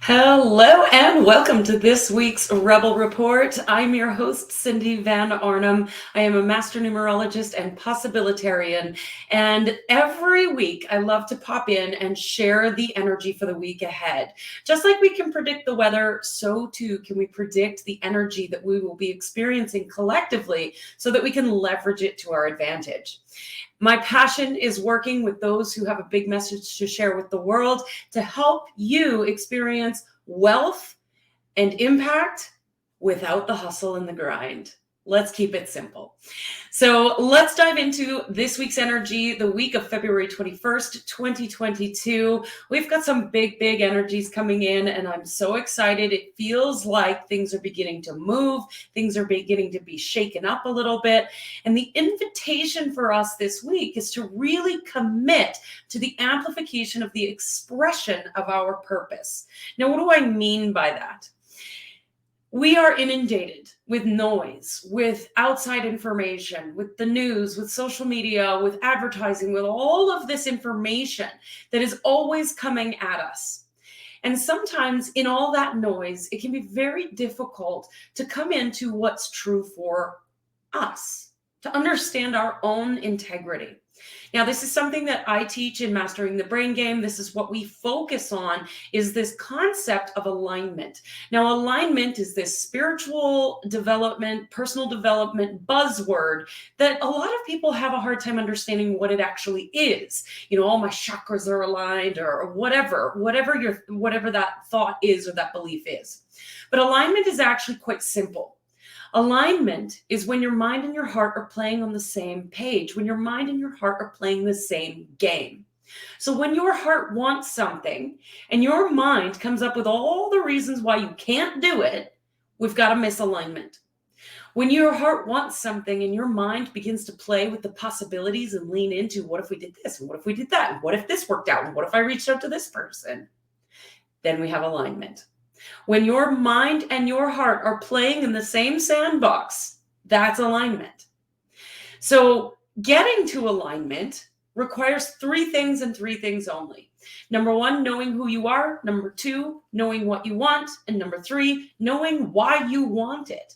Hello and welcome to this week's Rebel Report. I'm your host, Cindy Van Arnhem. I am a master numerologist and possibilitarian. And every week I love to pop in and share the energy for the week ahead. Just like we can predict the weather, so too can we predict the energy that we will be experiencing collectively so that we can leverage it to our advantage. My passion is working with those who have a big message to share with the world to help you experience wealth and impact without the hustle and the grind. Let's keep it simple. So let's dive into this week's energy, the week of February 21st, 2022. We've got some big energies coming in, and I'm so excited. It feels like things are beginning to move. Things are beginning to be shaken up a little bit. And the invitation for us this week is to really commit to the amplification of the expression of our purpose. Now, what do I mean by that? We are inundated with noise, with outside information, with the news, with social media, with advertising, with all of this information that is always coming at us. And sometimes in all that noise, it can be very difficult to come into what's true for us, to understand our own integrity. Now, this is something that I teach in Mastering the Brain Game. This is what we focus on, is this concept of alignment. Now, alignment is this spiritual development, personal development buzzword that a lot of people have a hard time understanding what it actually is. You know, all my chakras are aligned or whatever that thought is or that belief is. But alignment is actually quite simple. Alignment is when your mind and your heart are playing on the same page, when your mind and your heart are playing the same game. So when your heart wants something and your mind comes up with all the reasons why you can't do it, we've got a misalignment. When your heart wants something and your mind begins to play with the possibilities and lean into, what if we did this? And what if we did that? And what if this worked out? And what if I reached out to this person? Then we have alignment. When your mind and your heart are playing in the same sandbox, that's alignment. So getting to alignment requires three things and three things only. Number one, knowing who you are. Number two, knowing what you want. And number three, knowing why you want it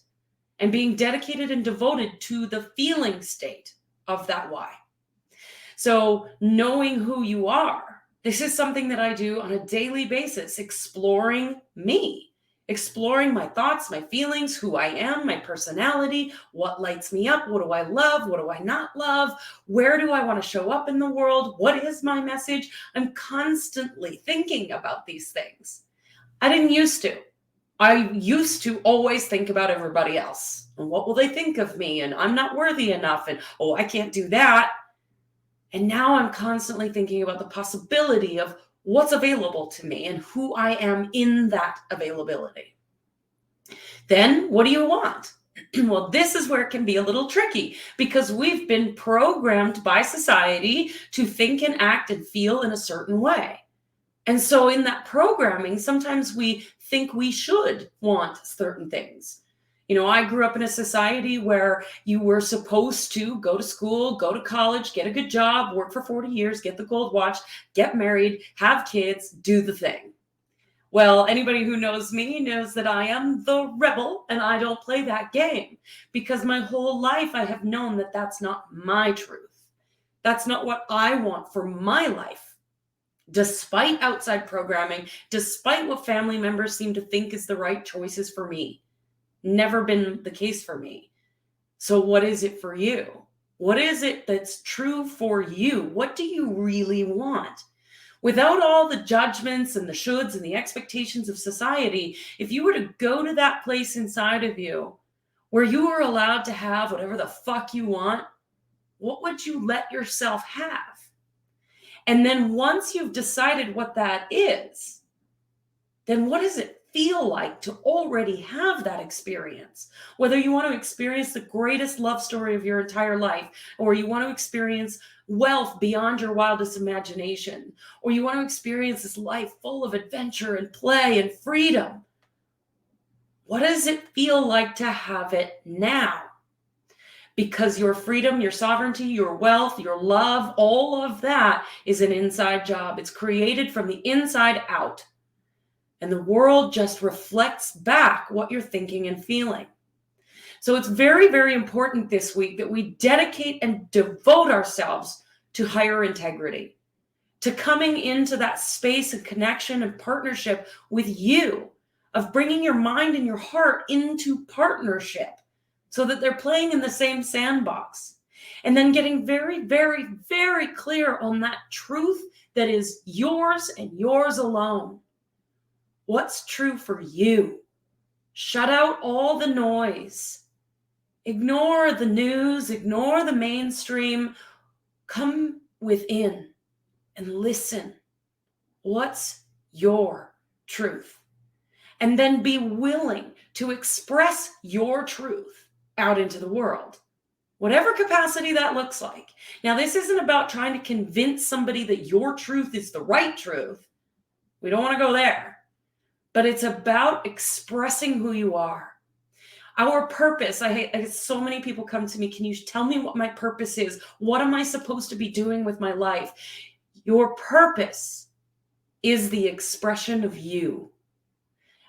and being dedicated and devoted to the feeling state of that why. So knowing who you are. This is something that I do on a daily basis, exploring me, exploring my thoughts, my feelings, who I am, my personality, what lights me up, what do I love, what do I not love, where do I want to show up in the world, what is my message? I'm constantly thinking about these things. I didn't used to. I used to always think about everybody else and what will they think of me, and I'm not worthy enough, and oh, I can't do that. And now I'm constantly thinking about the possibility of what's available to me and who I am in that availability. Then what do you want? Well, this is where it can be a little tricky because we've been programmed by society to think and act and feel in a certain way. And so in that programming, sometimes we think we should want certain things. You know, I grew up in a society where you were supposed to go to school, go to college, get a good job, work for 40 years, get the gold watch, get married, have kids, do the thing. Well, anybody who knows me knows that I am the rebel and I don't play that game because my whole life I have known that that's not my truth. That's not what I want for my life. Despite outside programming, despite what family members seem to think is the right choices for me. Never been the case for me. So what is it for you? What is it that's true for you? What do you really want? Without all the judgments and the shoulds and the expectations of society, if you were to go to that place inside of you where you are allowed to have whatever the fuck you want, what would you let yourself have? And then once you've decided what that is, then what does it feel like to already have that experience? Whether you want to experience the greatest love story of your entire life, or you want to experience wealth beyond your wildest imagination, or you want to experience this life full of adventure and play and freedom. What does it feel like to have it now? Because your freedom, your sovereignty, your wealth, your love, all of that is an inside job. It's created from the inside out. and the world just reflects back what you're thinking and feeling. So it's very, very important this week that we dedicate and devote ourselves to higher integrity, to coming into that space of connection and partnership with you, of bringing your mind and your heart into partnership so that they're playing in the same sandbox. And then getting very, very, very clear on that truth that is yours and yours alone. What's true for you? Shut out all the noise. Ignore the news, ignore the mainstream. Come within and listen. What's your truth? And then be willing to express your truth out into the world, whatever capacity that looks like. Now, this isn't about trying to convince somebody that your truth is the right truth. We don't want to go there. But it's about expressing who you are. Our purpose, I get so many people come to me, can you tell me what my purpose is? What am I supposed to be doing with my life? Your purpose is the expression of you.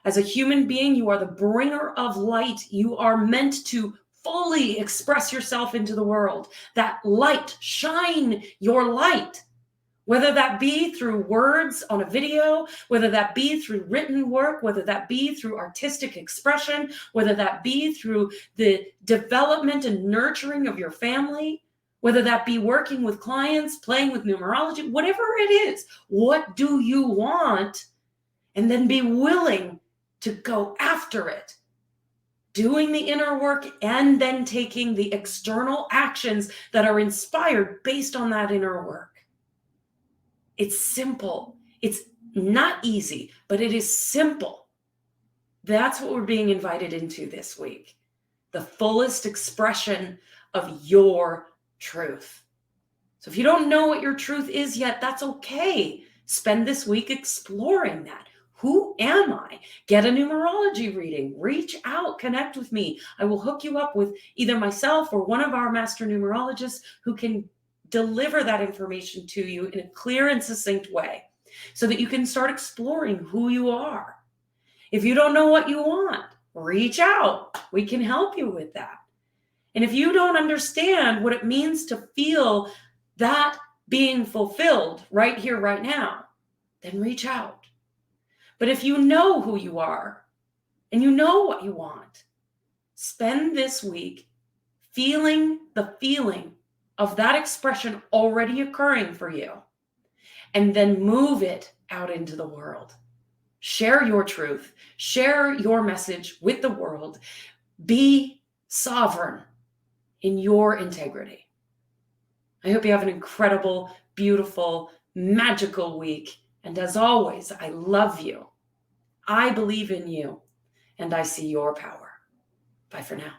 As a human being, you are the bringer of light. You are meant to fully express yourself into the world. That light, shine your light. Whether that be through words on a video, whether that be through written work, whether that be through artistic expression, whether that be through the development and nurturing of your family, whether that be working with clients, playing with numerology, whatever it is, what do you want? And then be willing to go after it, doing the inner work and then taking the external actions that are inspired based on that inner work. It's simple. It's not easy, but it is simple. That's what we're being invited into this week. The fullest expression of your truth. So if you don't know what your truth is yet, that's okay. Spend this week exploring that. Who am I? Get a numerology reading. Reach out, connect with me. I will hook you up with either myself or one of our master numerologists who can deliver that information to you in a clear and succinct way so that you can start exploring who you are. If you don't know what you want, reach out. We can help you with that. And if you don't understand what it means to feel that being fulfilled right here, right now, then reach out. But if you know who you are and you know what you want, spend this week feeling the feeling of that expression already occurring for you, and then move it out into the world. Share your truth, share your message with the world. Be sovereign in your integrity. I hope you have an incredible, beautiful, magical week. And as always, I love you. I believe in you, and I see your power. Bye for now.